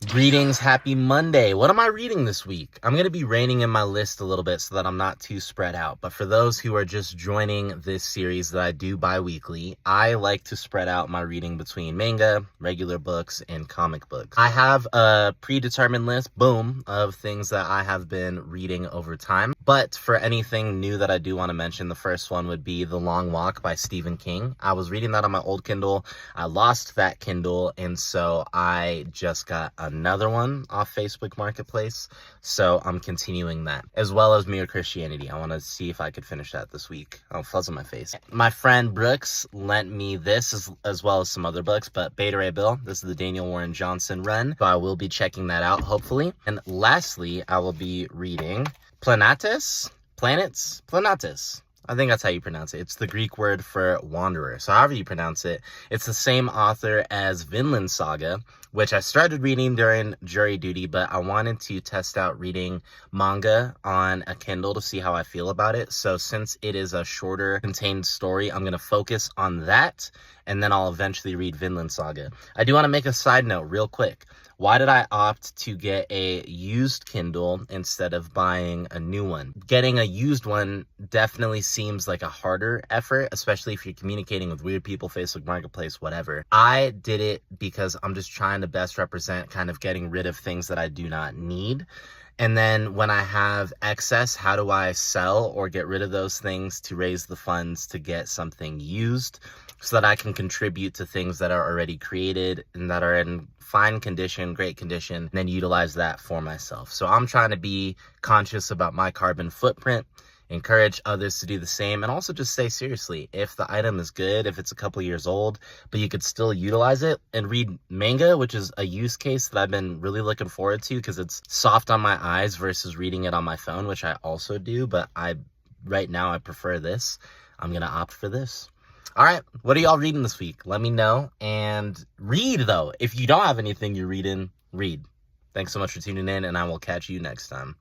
Greetings, happy Monday. What am I reading this week? I'm going to be reining in my list a little bit so that I'm not too spread out. But for those who are just joining this series that I do bi-weekly, I like to spread out my reading between manga, regular books, and comic books. I have a predetermined list, boom, of things that I have been reading over time. But for anything new that I do want to mention, the first one would be The Long Walk by Stephen King. I was reading that on my old Kindle. I lost that Kindle, and so I just got another one off Facebook Marketplace, so I'm continuing that, as well as Mere Christianity. I want to see if I could finish that this week. Oh, fuzz on my face. My friend Brooks lent me this as well as some other books, but Beta Ray Bill, this is the Daniel Warren Johnson run, so I will be checking that out, hopefully. And lastly, I will be reading Planets. I think that's how you pronounce it. It's the Greek word for wanderer. So however you pronounce it, it's the same author as Vinland Saga, which I started reading during jury duty, but I wanted to test out reading manga on a Kindle to see how I feel about it. So since it is a shorter contained story, I'm going to focus on that, and then I'll eventually read Vinland Saga. I do want to make a side note real quick. Why did I opt to get a used Kindle instead of buying a new one? Getting a used one definitely seems like a harder effort, especially if you're communicating with weird people, Facebook Marketplace, whatever. I did it because I'm just trying to best represent kind of getting rid of things that I do not need. And then when I have excess, how do I sell or get rid of those things to raise the funds to get something used so that I can contribute to things that are already created and that are in fine condition, great condition, and then utilize that for myself. So I'm trying to be conscious about my carbon footprint, encourage others to do the same, and also just say seriously, if the item is good, if it's a couple years old, but you could still utilize it, and read manga, which is a use case that I've been really looking forward to because it's soft on my eyes versus reading it on my phone, which I also do, but right now I prefer this. I'm going to opt for this. All right, what are y'all reading this week? Let me know. And read, though. If you don't have anything you're reading, read. Thanks so much for tuning in, and I will catch you next time.